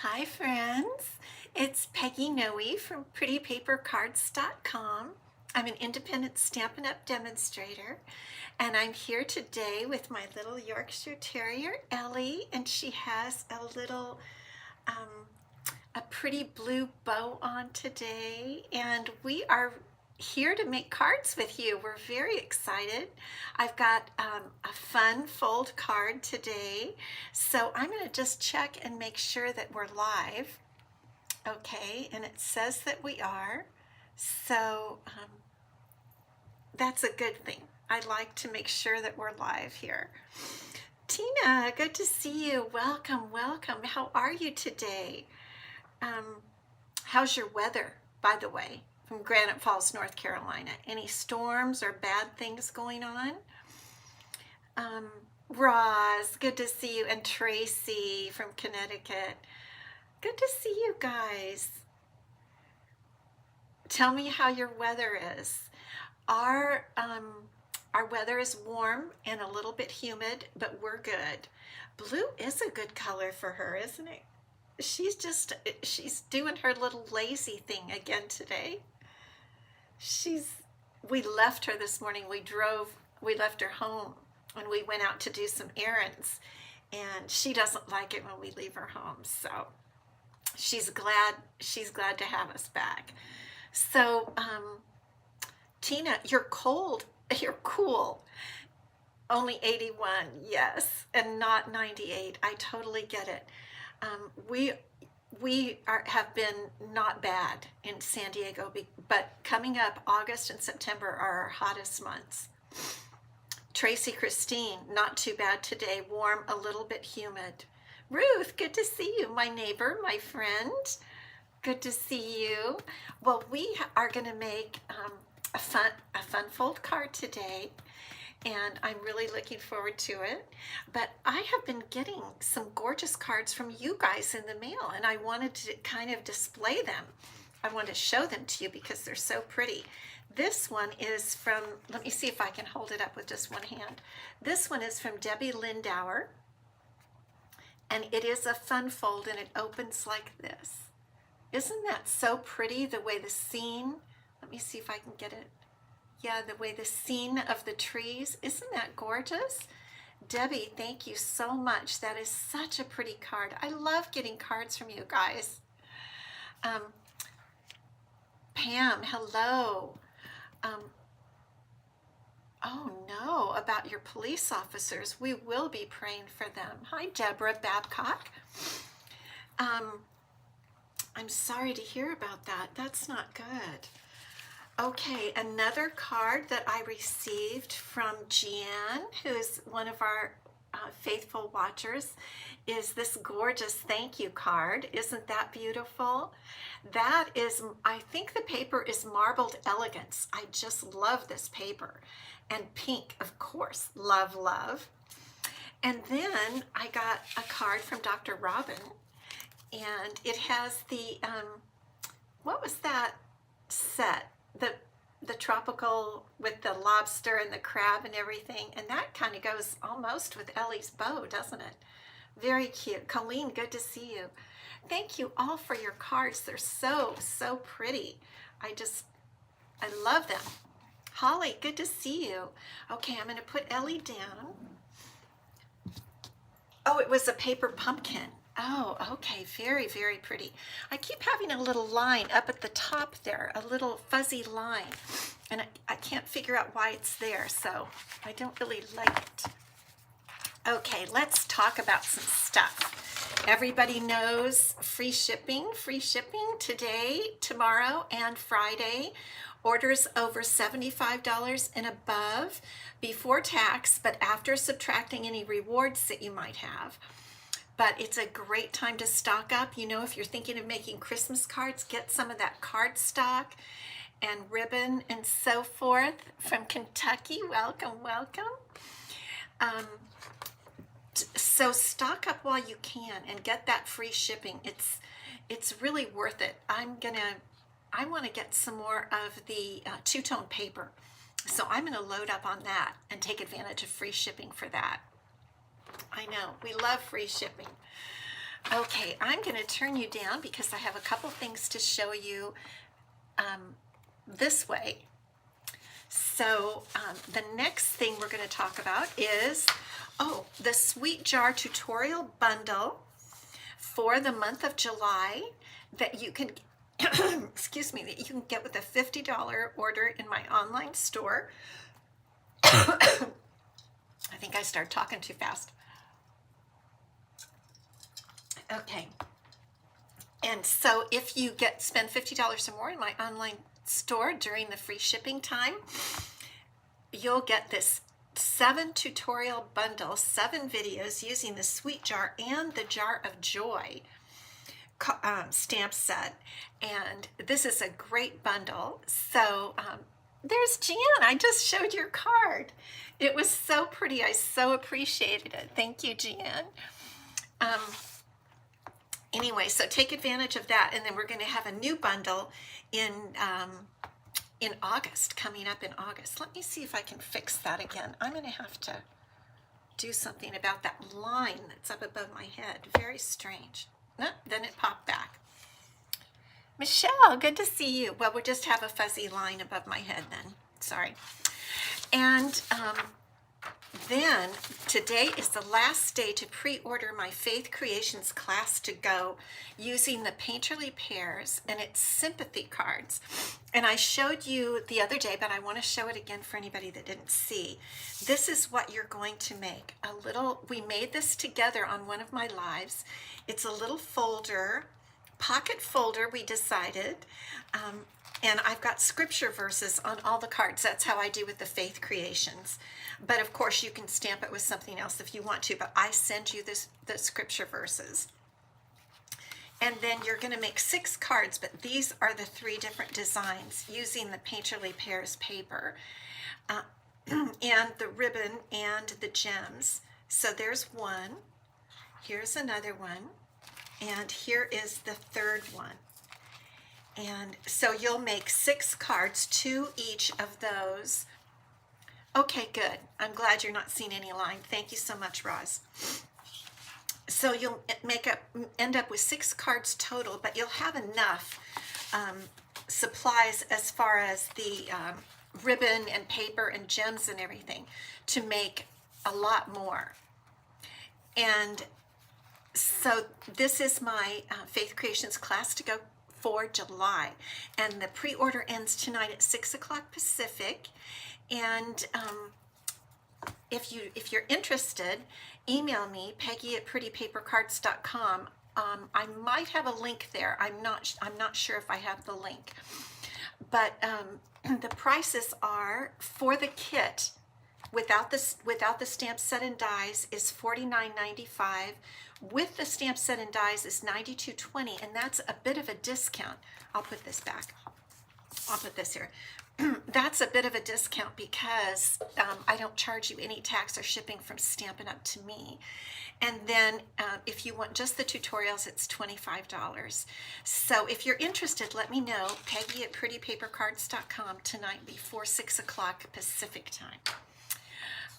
Hi friends, it's Peggy Noe from prettypapercards.com. I'm an independent Stampin' Up demonstrator, and I'm here today with my little Yorkshire Terrier Ellie, and she has um, a pretty blue bow on today, and we are here to make cards with you. We're very excited. I've got a fun fold card today, so I'm going to just check and make sure that we're live. Okay, and it says that we are, so that's a good thing. I like to make sure that we're live here. Tina, good to see you. Welcome, welcome. How are you today? Um, how's your weather, by the way, from Granite Falls, North Carolina? Any storms or bad things going on? Um, Roz, good to see you, and Tracy from Connecticut. Good to see you guys. Tell me how your weather is. Our our weather is warm and a little bit humid, but we're good. Blue is a good color for her, isn't it? She's doing her little lazy thing again today. She's we left her this morning. We left her home and we went out to do some errands, and she doesn't like it when we leave her home. So she's glad to have us back. So Tina, you're cold. You're cool. Only 81, yes, and not 98. I totally get it. We have been not bad in San Diego, but coming up, August and September are our hottest months. Tracy Christine, not too bad today. Warm, a little bit humid. Ruth, good to see you. My neighbor, my friend. Good to see you. Well, we are going to make a fun fold card today, and I'm really looking forward to it. But I have been getting some gorgeous cards from you guys in the mail, and I wanted to kind of display them. I want to show them to you because they're so pretty. This one is from, let me see if I can hold it up with just one hand. This one is from Debbie Lindauer, and it is a fun fold, and it opens like this. Isn't that so pretty, the way the scene, let me see if I can get it. Yeah, the way the scene of the trees, isn't that gorgeous? Debbie, thank you so much. That is such a pretty card. I love getting cards from you guys. Pam, hello. Oh no, about your police officers. We will be praying for them. Hi, Deborah Babcock. I'm sorry to hear about that. That's not good. Okay, another card that I received from Jeanne, who's one of our faithful watchers, is this gorgeous thank you card. Isn't that beautiful? That is, I think the paper is Marbled Elegance. I just love this paper. And pink, of course, love, love. And then I got a card from Dr. Robin, and it has the, what was that set? The tropical with the lobster and the crab and everything, and that kind of goes almost with Ellie's bow, doesn't it? Very cute. Colleen, good to see you. Thank you all for your cards. They're so pretty. I love them. Holly, good to see you. Okay, I'm going to put Ellie down. Oh, it was a paper pumpkin. Oh, okay, very pretty. I keep having a little line up at the top there, a little fuzzy line, and I can't figure out why it's there, so I don't really like it. Okay, let's talk about some stuff. Everybody knows free shipping today, tomorrow, and Friday. Orders over $75 and above before tax, but after subtracting any rewards that you might have. But it's a great time to stock up. You know, if you're thinking of making Christmas cards, get some of that cardstock and ribbon and so forth from Kentucky. Welcome, welcome. So stock up while you can and get that free shipping. It's really worth it. I want to get some more of the two-tone paper. So I'm going to load up on that and take advantage of free shipping for that. I know, we love free shipping. Okay, I'm going to turn you down because I have a couple things to show you this way. So the next thing we're going to talk about is, the Sweet Jar tutorial bundle for the month of July that you can, excuse me, that you can get with a $50 order in my online store. I think I started talking too fast. Okay. And so if you spend $50 or more in my online store during the free shipping time, you'll get this 7 tutorial bundle, 7 videos using the Sweet Jar and the Jar of Joy stamp set. And this is a great bundle. So there's Jan. I just showed your card. It was so pretty. I so appreciated it. Thank you, Jan. Anyway, so take advantage of that, and then we're going to have a new bundle in August, coming up in August. Let me see if I can fix that again. I'm going to have to do something about that line that's up above my head. Very strange. No, then it popped back. Michelle, good to see you. Well, we'll just have a fuzzy line above my head then. Sorry. And then today is the last day to pre-order my Faith Creations class to go using the Painterly Pairs and its sympathy cards. And I showed you the other day, but I want to show it again for anybody that didn't see. This is what you're going to make. We made this together on one of my lives. It's a little folder, pocket folder, we decided. And I've got scripture verses on all the cards. That's how I do with the Faith Creations. But of course you can stamp it with something else if you want to, but I send you the scripture verses. And then you're going to make 6 cards, but these are the 3 different designs using the Painterly Pairs paper and the ribbon and the gems. So there's one, here's another one, and here is the third one. And so you'll make 6 cards, 2 each of those. Okay, good. I'm glad you're not seeing any line. Thank you so much, Roz. So you'll end up with 6 cards total, but you'll have enough supplies as far as the ribbon and paper and gems and everything to make a lot more. And so this is my Faith Creations class to go for July, and the pre-order ends tonight at 6 o'clock Pacific. And if you're interested, email me, Peggy at prettypapercards.com. I might have a link there. I'm not sure if I have the link, but the prices are for the kit without the stamp set and dies is $49.95. With the stamp set and dies is $92.20, and that's a bit of a discount. I'll put this back. I'll put this here. That's a bit of a discount because I don't charge you any tax or shipping from Stampin' Up to me. And then if you want just the tutorials, it's $25. So if you're interested, let me know. Peggy at prettypapercards.com tonight before 6 o'clock Pacific time.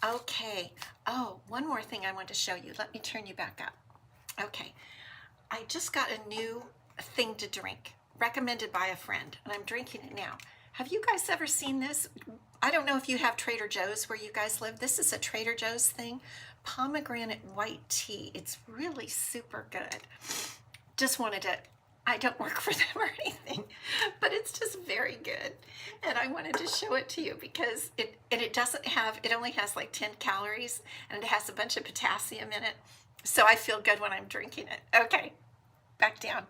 Okay. Oh, one more thing I want to show you. Let me turn you back up. Okay. I just got a new thing to drink, recommended by a friend, and I'm drinking it now. Have you guys ever seen this? I don't know if you have Trader Joe's where you guys live. This is a Trader Joe's thing. Pomegranate white tea. It's really super good. Just wanted to, I don't work for them or anything, but it's just very good. And I wanted to show it to you because it doesn't have, it only has like 10 calories and it has a bunch of potassium in it. So I feel good when I'm drinking it. Okay, back down.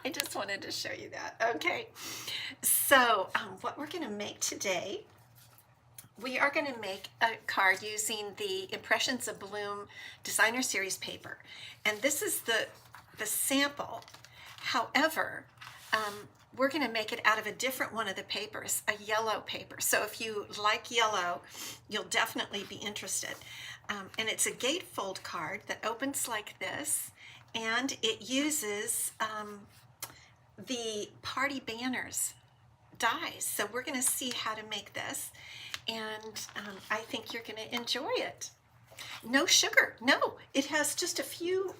I just wanted to show you that. Okay, so what we're going to make today, we are going to make a card using the Impressions of Bloom Designer Series paper. And this is the sample. However, we're going to make it out of a different one of the papers, a yellow paper. So if you like yellow, you'll definitely be interested. And it's a gatefold card that opens like this, and it uses the party banners dies. So we're going to see how to make this, and I think you're going to enjoy it. No sugar. No, it has just a few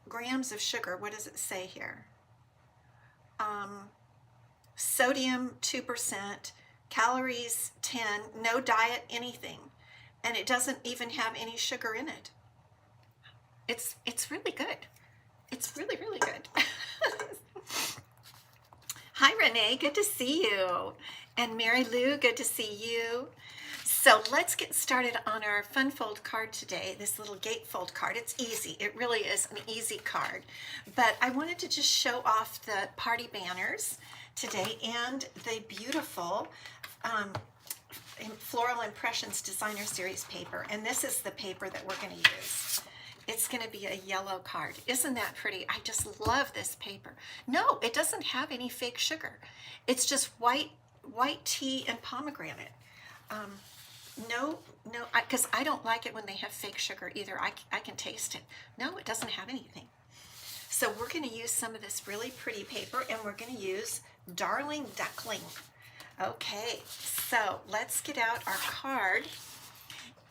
grams of sugar. What does it say here? Sodium 2%, calories 10, no diet anything, and it doesn't even have any sugar in it. It's really good. It's really, really good. Hi Renee, good to see you. And Mary Lou, good to see you. So let's get started on our fun fold card today, this little gatefold card. It's easy. It really is an easy card. But I wanted to just show off the party banners today and the beautiful Floral Impressions Designer Series paper. And this is the paper that we're going to use. It's going to be a yellow card. Isn't that pretty? I just love this paper. No, it doesn't have any fake sugar. It's just white tea and pomegranate. No, because I don't like it when they have fake sugar either. I can taste it. No, it doesn't have anything. So we're going to use some of this really pretty paper, and we're going to use Darling Duckling. Okay, so let's get out our card.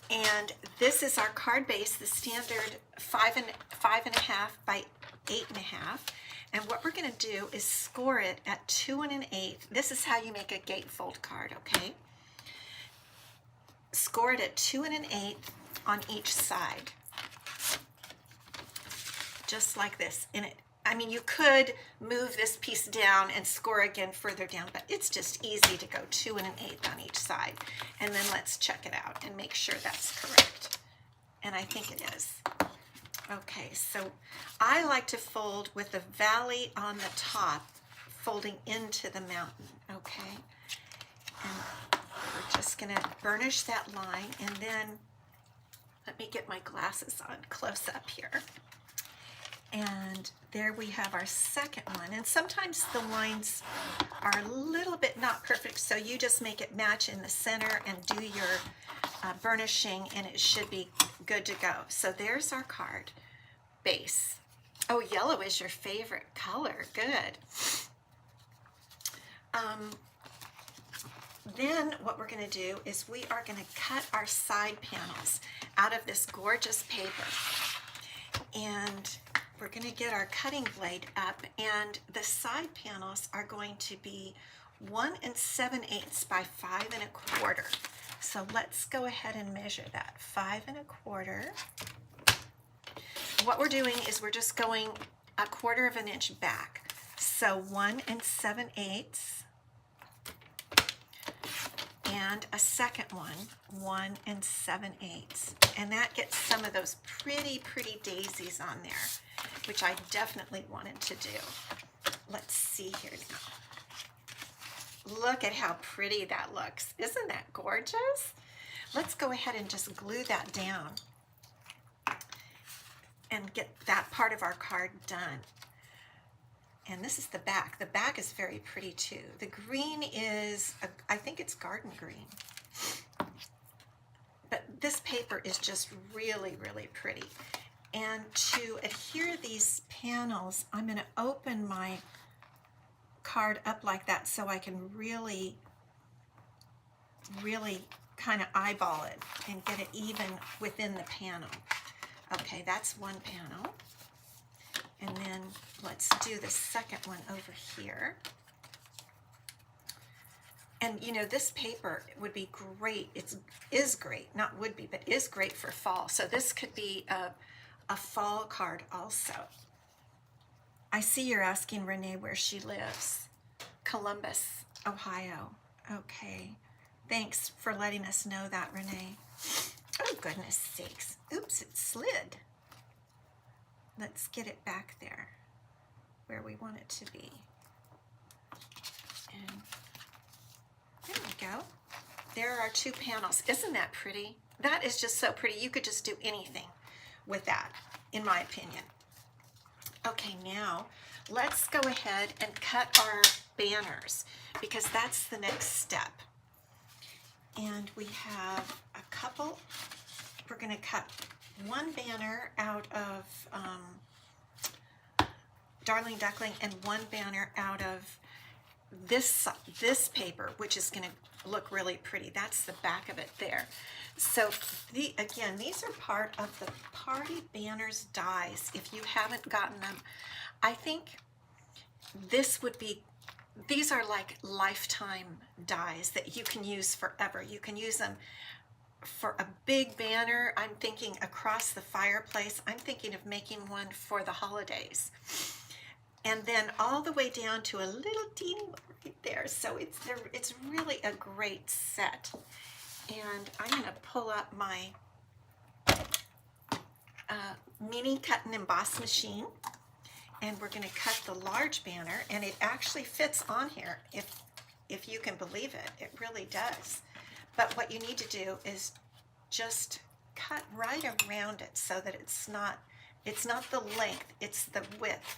And this is our card base, the standard 5.5 by 8.5. And what we're going to do is score it at 2 1/8. This is how you make a gatefold card, okay? Score it at 2 1/8 on each side, just like this. I mean, you could move this piece down and score again further down, but it's just easy to go 2 1/8 on each side. And then let's check it out and make sure that's correct. And I think it is. Okay, so I like to fold with the valley on the top, folding into the mountain, okay? And we're just gonna burnish that line, and then let me get my glasses on close up here. And there we have our second one. And sometimes the lines are a little bit not perfect, so you just make it match in the center and do your burnishing, and it should be good to go. So there's our card base. Oh, yellow is your favorite color. Good. Then what we're going to do is we are going to cut our side panels out of this gorgeous paper. And we're going to get our cutting blade up, and the side panels are going to be 1 7/8 by 5 1/4. So let's go ahead and measure that. 5 1/4. What we're doing is we're just going 1/4 inch back. So 1 7/8. And a second one, 1 7/8. And that gets some of those pretty daisies on there, which I definitely wanted to do. Let's see here now. Look at how pretty that looks. Isn't that gorgeous? Let's go ahead and just glue that down and get that part of our card done. And this is the back. The back is very pretty too. The green is, I think it's garden green. But this paper is just really pretty. And to adhere these panels, I'm going to open my card up like that so I can really kind of eyeball it and get it even within the panel. Okay, that's one panel. And then let's do the second one over here. And you know, this paper would be great. It is great, not would be, but is great for fall. So this could be a fall card also. I see you're asking Renee where she lives. Columbus, Ohio. Okay. Thanks for letting us know that, Renee. Oh, goodness sakes. Oops, it slid. Let's get it back there where we want it to be. And there we go. There are our two panels. Isn't that pretty? That is just so pretty. You could just do anything with that, in my opinion. Okay, now let's go ahead and cut our banners, because that's the next step. And we have a couple. We're going to cut one banner out of Darling Duckling and one banner out of this paper, which is going to look really pretty. That's the back of it there. So again, these are part of the Party Banners dies. If you haven't gotten them, I think these are like lifetime dies that you can use forever. You can use them for a big banner. I'm thinking across the fireplace. I'm thinking of making one for the holidays. And then all the way down to a little teeny one right there. So it's really a great set. And I'm going to pull up my mini cut and emboss machine. And we're going to cut the large banner. And it actually fits on here, if you can believe it. It really does. But what you need to do is just cut right around it so that it's not the length, it's the width.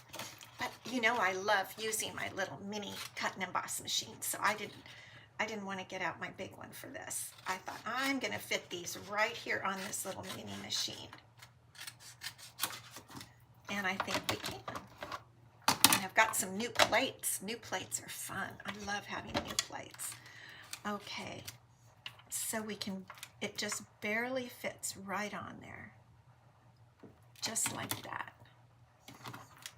But you know, I love using my little mini cut and emboss machine, so I didn't want to get out my big one for this. I thought I'm going to fit these right here on this little mini machine. And I think we can. And I've got some new plates. New plates are fun. I love having new plates. Okay, so it just barely fits right on there. Just like that.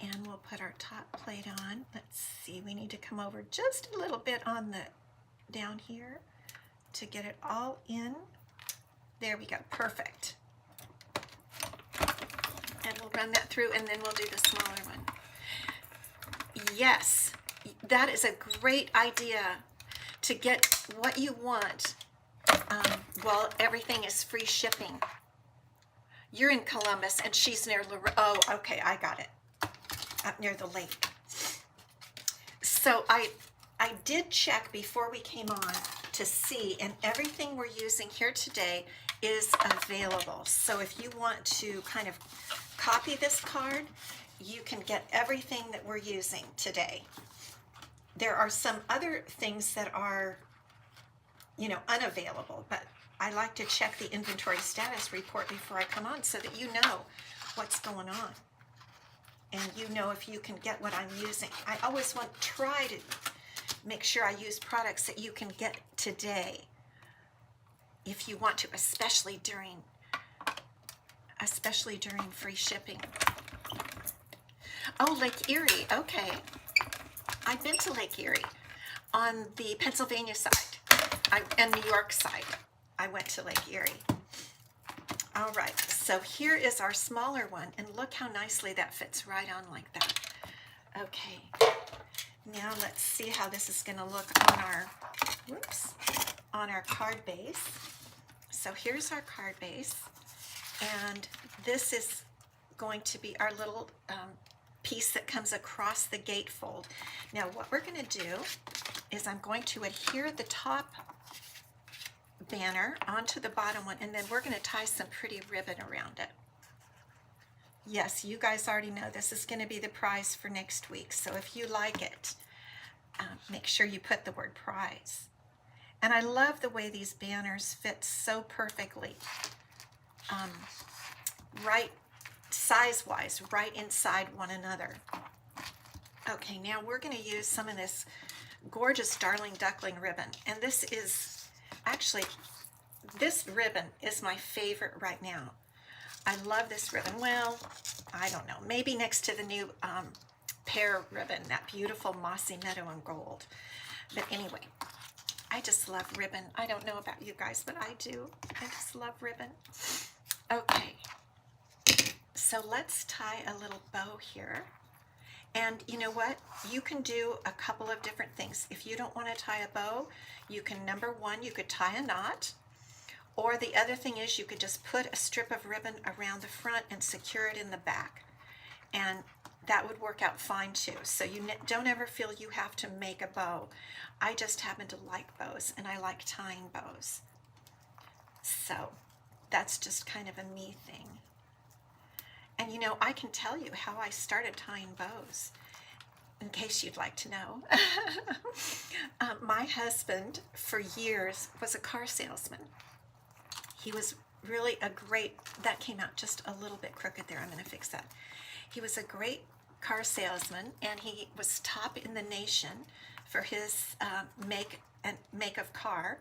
And we'll put our top plate on. Let's see, we need to come over just a little bit on down here to get it all in. There we go, perfect. And we'll run that through and then we'll do the smaller one. Yes, that is a great idea to get what you want while everything is free shipping. You're in Columbus and she's near oh, okay, I got it. Up near the lake. So I did check before we came on to see, and everything we're using here today is available. So if you want to kind of copy this card, you can get everything that we're using today. There are some other things that are, you know, unavailable, but I like to check the inventory status report before I come on so that you know what's going on. And you know if you can get what I'm using. I always try to make sure I use products that you can get today if you want to, especially during free shipping. Oh, Lake Erie, okay. I've been to Lake Erie on the Pennsylvania side and New York side. I went to Lake Erie. All right, so here is our smaller one, and look how nicely that fits right on like that. Okay, now let's see how this is going to look on our card base. So here's our card base, and this is going to be our little piece that comes across the gatefold. Now what we're going to do is I'm going to adhere the top banner onto the bottom one, and then we're going to tie some pretty ribbon around it. Yes, you guys already know this is going to be the prize for next week, so if you like it, make sure you put the word prize. And I love the way these banners fit so perfectly, right size-wise, right inside one another. Okay, now we're going to use some of this gorgeous Darling Duckling ribbon, and this ribbon is my favorite right now. I love this ribbon. Well, I don't know, maybe next to the new pear ribbon, that beautiful mossy meadow and gold. But anyway, I just love ribbon. I don't know about you guys, but I do. I just love ribbon. Okay, so let's tie a little bow here. And you know what? You can do a couple of different things. If you don't want to tie a bow, you can, number one, you could tie a knot. Or the other thing is you could just put a strip of ribbon around the front and secure it in the back. And that would work out fine too. So you don't ever feel you have to make a bow. I just happen to like bows, and I like tying bows. So that's just kind of a me thing. And you know, I can tell you how I started tying bows, in case you'd like to know. My husband, for years, was a car salesman. He was really a great, that came out just a little bit crooked there, I'm going to fix that. He was a great car salesman, and he was top in the nation for his make of car,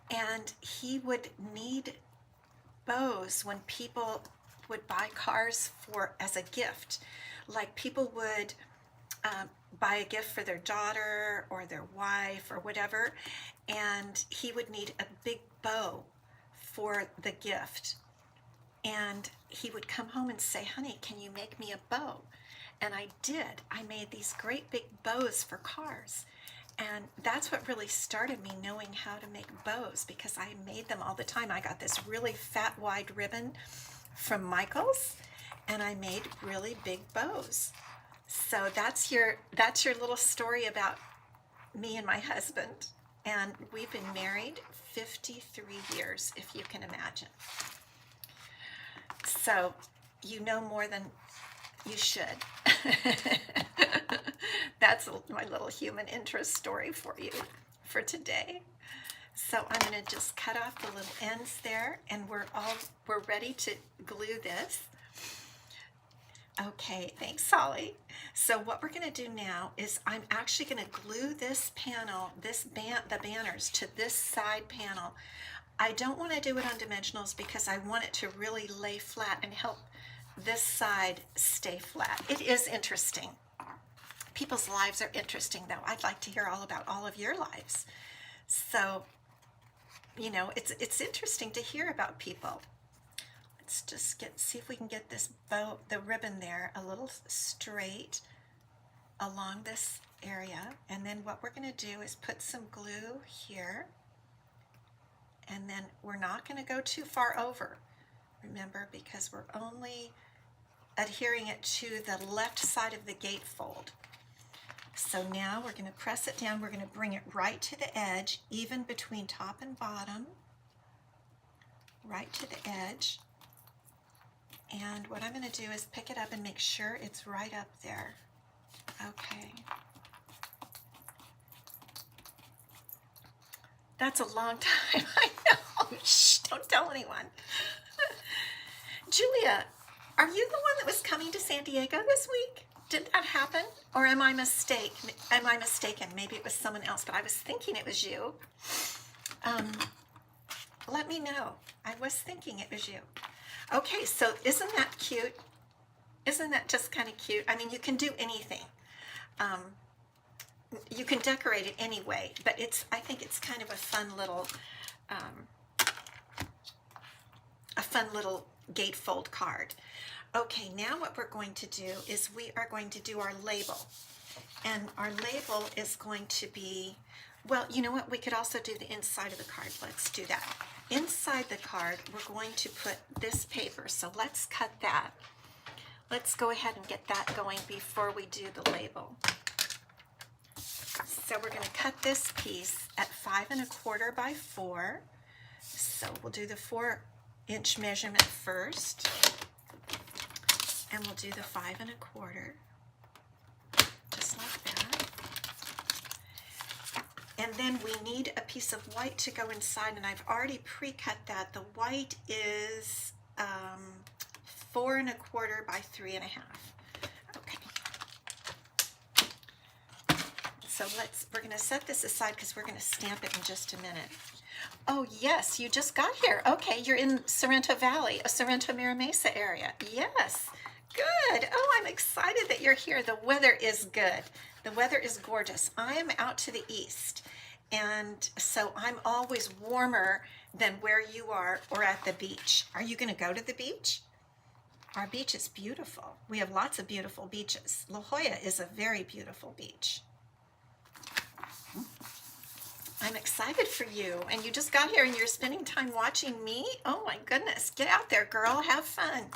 and he would need bows when people would buy cars for as a gift. Like people would buy a gift for their daughter or their wife or whatever, and he would need a big bow for the gift. And he would come home and say, honey, can you make me a bow? And I did. I made these great big bows for cars. And that's what really started me knowing how to make bows, because I made them all the time. I got this really fat, wide ribbon from Michael's, and I made really big bows. So that's your little story about me and my husband. And we've been married 53 years, if you can imagine. So you know more than you should. That's my little human interest story for you for today. So I'm going to just cut off the little ends there, and we're ready to glue this. Okay, thanks, Holly. So what we're going to do now is I'm actually going to glue this panel, the banners, to this side panel. I don't want to do it on dimensionals because I want it to really lay flat and help this side stay flat. It is interesting. People's lives are interesting, though. I'd like to hear all about all of your lives. So, you know, it's interesting to hear about people. Let's just see if we can get this bow, the ribbon there, a little straight along this area. And then what we're going to do is put some glue here. And then we're not going to go too far over, remember, because we're only adhering it to the left side of the gatefold. So now we're going to press it down. We're going to bring it right to the edge, even between top and bottom, right to the edge. And what I'm going to do is pick it up and make sure it's right up there. Okay. That's a long time, I know. Shh, don't tell anyone. Julia, are you the one that was coming to San Diego this week? Did that happen? Or am I mistaken? Maybe it was someone else, but I was thinking it was you. Let me know. I was thinking it was you. Okay, so isn't that cute? Isn't that just kind of cute? I mean, you can do anything. You can decorate it anyway, but I think it's kind of a fun little gatefold card. Okay, now what we're going to do is we are going to do our label. And our label is going to be, well, you know what? We could also do the inside of the card. Let's do that. Inside the card, we're going to put this paper. So let's cut that. Let's go ahead and get that going before we do the label. So we're going to cut this piece at 5 1/4 by 4. So we'll do the 4-inch measurement first. And we'll do the 5 1/4, just like that. And then we need a piece of white to go inside, and I've already pre-cut that. The white is 4 1/4 by 3 1/2. Okay. So we're going to set this aside because we're going to stamp it in just a minute. Oh yes, you just got here. Okay, you're in Sorrento Valley, Sorrento Mira Mesa area. Yes. Good. Oh, I'm excited that you're here. The weather is good. The weather is gorgeous. I am out to the east, and so I'm always warmer than where you are or at the beach. Are you going to go to the beach? Our beach is beautiful. We have lots of beautiful beaches. La Jolla is a very beautiful beach. I'm excited for you, and you just got here and you're spending time watching me? Oh my goodness. Get out there, girl. Have fun.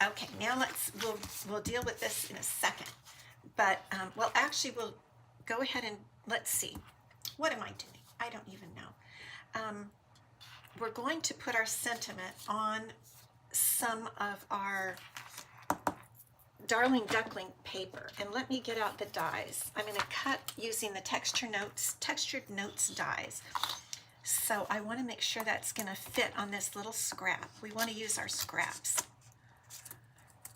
Okay, now we'll deal with this in a second. But, well, actually, we'll go ahead and let's see. What am I doing? I don't even know. We're going to put our sentiment on some of our Darling Duckling paper. And let me get out the dies. I'm going to cut using the textured notes dies. So I want to make sure that's going to fit on this little scrap. We want to use our scraps.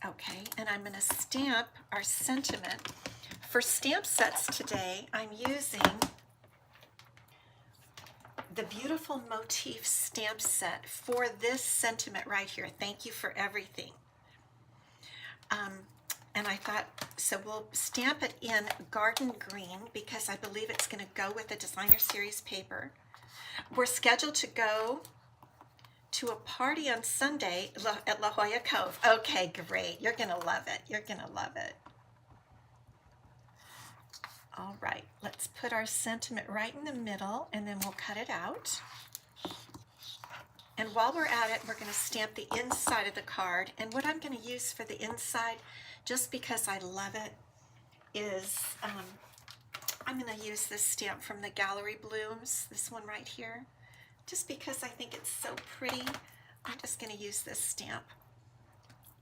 Okay, and I'm going to stamp our sentiment For stamp sets today, I'm using the Beautiful Motif stamp set for this sentiment right here. Thank you for everything. And I thought, so we'll stamp it in Garden Green because I believe it's going to go with the Designer Series paper. We're scheduled to go to a party on Sunday at La Jolla Cove. Okay, great. You're going to love it. You're going to love it. All right, let's put our sentiment right in the middle and then we'll cut it out. And while we're at it, we're going to stamp the inside of the card. And what I'm going to use for the inside, just because I love it, is I'm going to use this stamp from the Gallery Blooms, this one right here. Just because I think it's so pretty, I'm just going to use this stamp.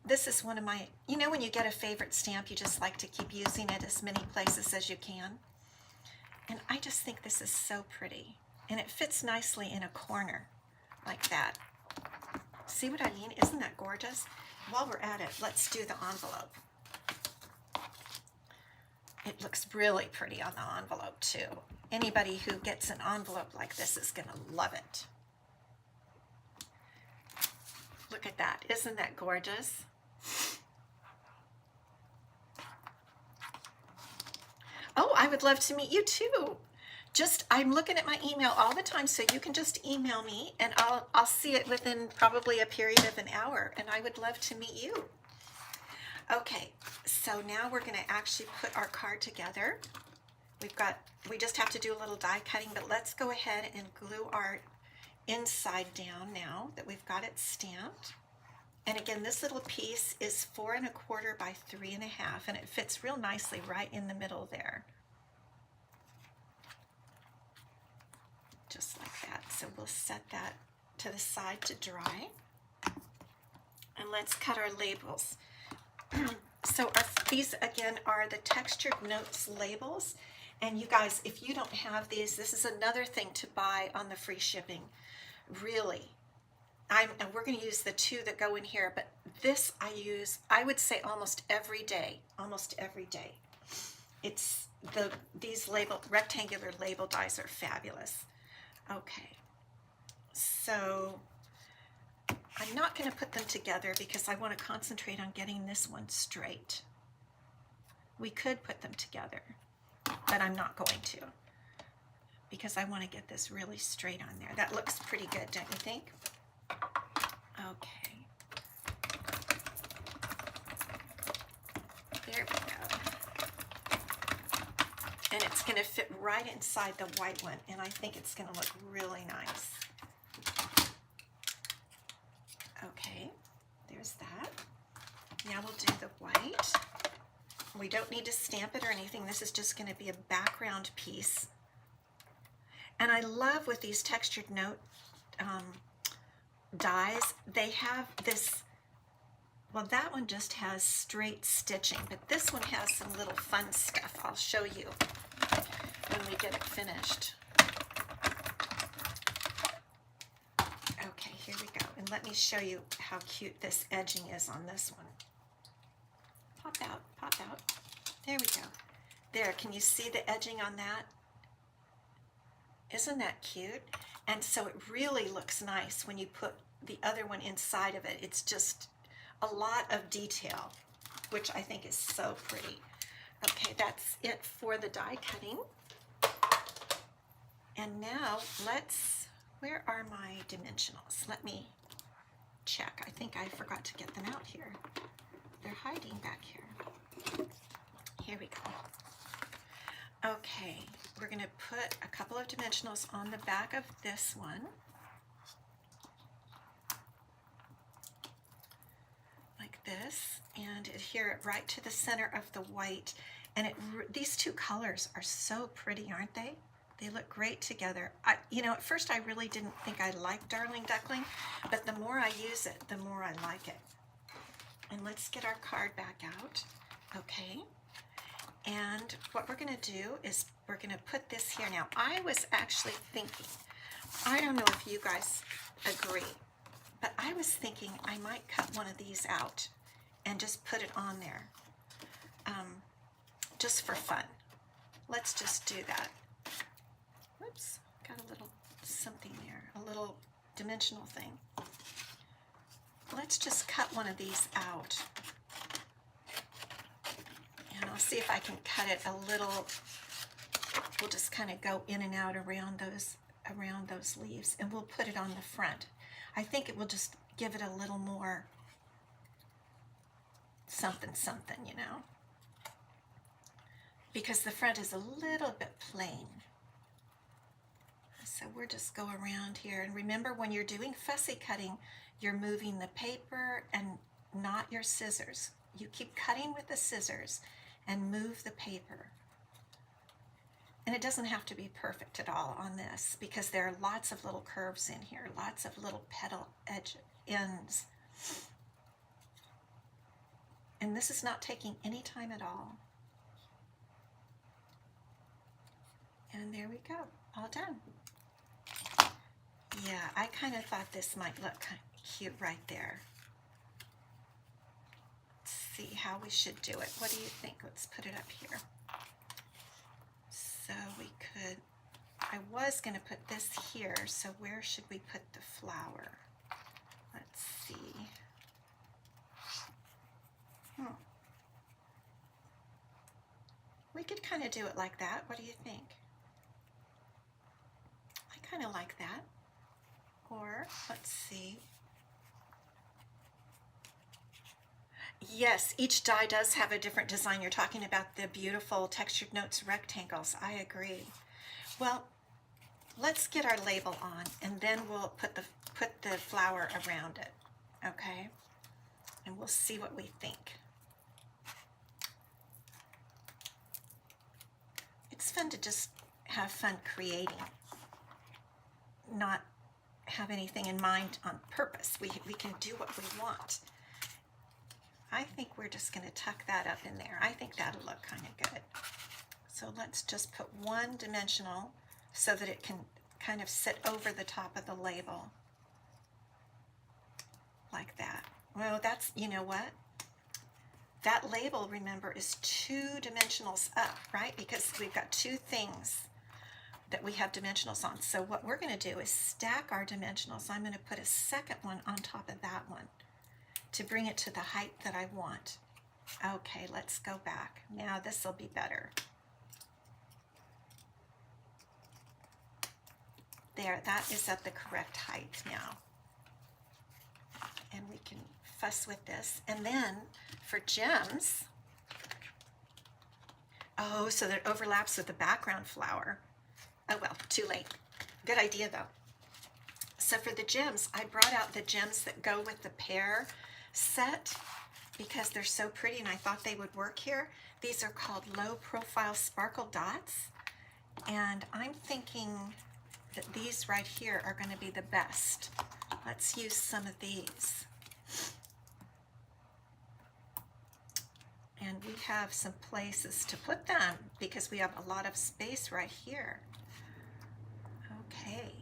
This is one of my, you know when you get a favorite stamp, you just like to keep using it as many places as you can. And I just think this is so pretty. And it fits nicely in a corner like that. See what I mean? Isn't that gorgeous? While we're at it, let's do the envelope. It looks really pretty on the envelope too. Anybody who gets an envelope like this is going to love it. Look at that. Isn't that gorgeous? Oh, I would love to meet you too. I'm looking at my email all the time, so you can just email me and I'll see it within probably a period of an hour, and I would love to meet you. Okay, so now we're going to actually put our card together. We just have to do a little die cutting, but let's go ahead and glue our inside down now that we've got it stamped. And again, this little piece is 4 1/4 by 3 1/2, and it fits real nicely right in the middle there. Just like that. So we'll set that to the side to dry. And let's cut our labels. So these again are the Textured Notes labels. And you guys, if you don't have these, this is another thing to buy on the free shipping. Really. And we're going to use the 2 that go in here, but this I use, I would say almost every day. Almost every day. These rectangular label dies are fabulous. Okay, so I'm not going to put them together because I want to concentrate on getting this one straight. We could put them together, but I'm not going to because I want to get this really straight on there. That looks pretty good, don't you think? Okay. There we go. And it's going to fit right inside the white one, and I think it's going to look really nice. Okay, there's that. Now we'll do the white. We don't need to stamp it or anything. This is just going to be a background piece. And I love with these Textured Note dies, they have this, well, that one just has straight stitching, but this one has some little fun stuff. I'll show you when we get it finished. Okay, here we go. And let me show you how cute this edging is on this one. Pop out, pop out. There we go. There, can you see the edging on that? Isn't that cute? And so it really looks nice when you put the other one inside of it. It's just a lot of detail, which I think is so pretty. Okay, that's it for the die cutting. And now where are my dimensionals? Let me check. I think I forgot to get them out here. They're hiding back here. Here we go. Okay, we're going to put a couple of dimensionals on the back of this one. Like this, and adhere it right to the center of the white. And these 2 colors are so pretty, aren't they? They look great together. You know, at first I really didn't think I liked Darling Duckling, but the more I use it, the more I like it. And let's get our card back out. Okay. And what we're going to do is we're going to put this here. Now, I was actually thinking, I don't know if you guys agree, but I was thinking I might cut one of these out and just put it on there. just for fun. Let's just do that. Whoops, got a little something there, a little dimensional thing. Let's just cut one of these out. And I'll see if I can cut it a little. We'll just kind of go in and out around those leaves, and we'll put it on the front. I think it will just give it a little more something, you know, because the front is a little bit plain. So we'll just go around here, and remember, when you're doing fussy cutting, you're moving the paper and not your scissors. You keep cutting with the scissors and move the paper. And it doesn't have to be perfect at all on this, because there are lots of little curves in here, lots of little petal edge ends. And this is not taking any time at all. And there we go, all done. Yeah, I kind of thought this might look kind of cute right there. Let's see how we should do it. What do you think? Let's put it up here. So we could, I was going to put this here, so where should we put the flower? Let's see. We could kind of do it like that. What do you think? I kind of like that. Or, let's see. Yes, each die does have a different design. You're talking about the beautiful Textured Notes rectangles. I agree. Well, let's get our label on, and then we'll put the flower around it, okay? And we'll see what we think. It's fun to just have fun creating, not have anything in mind on purpose. We can do what we want. I think we're just going to tuck that up in there. I think that'll look kind of good. So let's just put one dimensional so that it can kind of sit over the top of the label. Like that. Well, that's, you know what? That label, remember, is 2 dimensionals up, right? Because we've got 2 things that we have dimensionals on. So what we're going to do is stack our dimensionals. I'm going to put a second one on top of that one to bring it to the height that I want. Okay, let's go back. Now this will be better. There, that is at the correct height now. And we can fuss with this. And then for gems, oh, so that it overlaps with the background flower. Oh well, too late. Good idea though. So for the gems, I brought out the gems that go with the pear set because they're so pretty and I thought they would work here. These are called low profile sparkle dots, and I'm thinking that these right here are going to be the best. Let's use some of these. And we have some places to put them because we have a lot of space right here. Okay.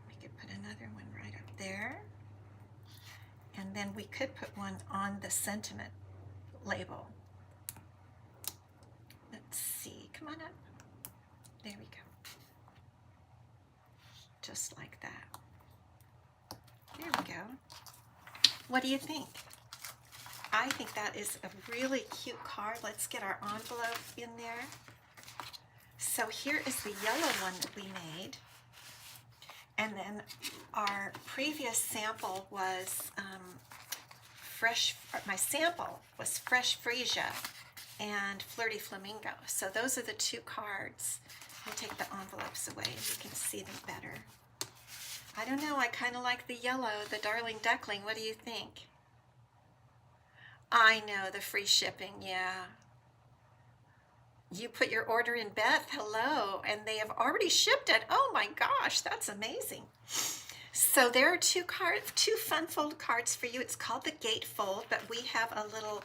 We could put another one right up there. And then we could put one on the sentiment label. Let's see. Come on up. There we go. Just like that. There we go. What do you think? I think that is a really cute card. Let's get our envelope in there. So here is the yellow one that we made. And then our previous sample was my sample was Fresh Freesia and Flirty Flamingo. So those are the 2 cards. I'll take the envelopes away and you can see them better. I don't know, I kind of like the yellow, the Darling Duckling. What do you think? I know, the free shipping, yeah. You put your order in, Beth, hello, and they have already shipped it. Oh my gosh, that's amazing. So there are 2 cards, 2 fun fold cards for you. It's called the Gatefold, but we have a little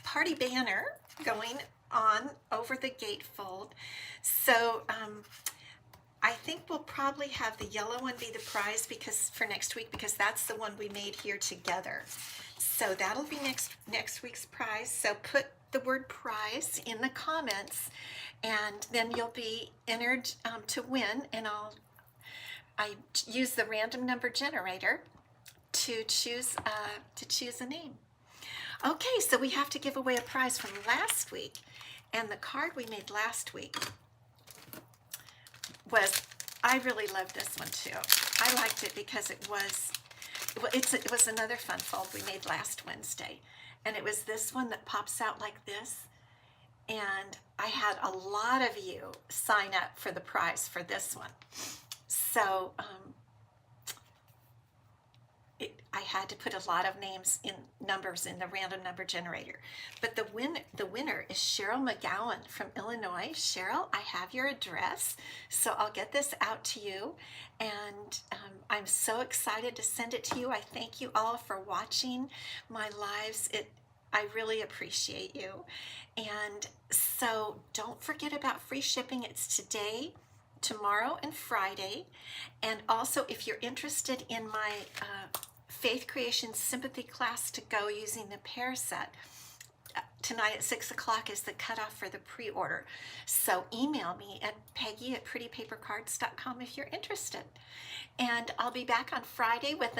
party banner going on over the Gatefold. So I think we'll probably have the yellow one be the prize because for next week, because that's the one we made here together. So that'll be next week's prize. So put the word prize in the comments, and then you'll be entered to win, and I use the random number generator to choose a name. Okay, so we have to give away a prize from last week, and the card we made last week was, I really loved this one too. I liked it because it was another fun fold we made last Wednesday, and it was this one that pops out like this, and I had a lot of you sign up for the prize for this one. So I had to put a lot of numbers in the random number generator. But the winner is Cheryl McGowan from Illinois. Cheryl, I have your address, so I'll get this out to you, and I'm so excited to send it to you. I thank you all for watching my lives. I really appreciate you. And so don't forget about free shipping. It's today, tomorrow, and Friday. And also, if you're interested in my Faith Creation Sympathy class to go using the pair set, tonight at 6 o'clock is the cutoff for the pre-order. So email me at Peggy@prettypapercards.com if you're interested. And I'll be back on Friday with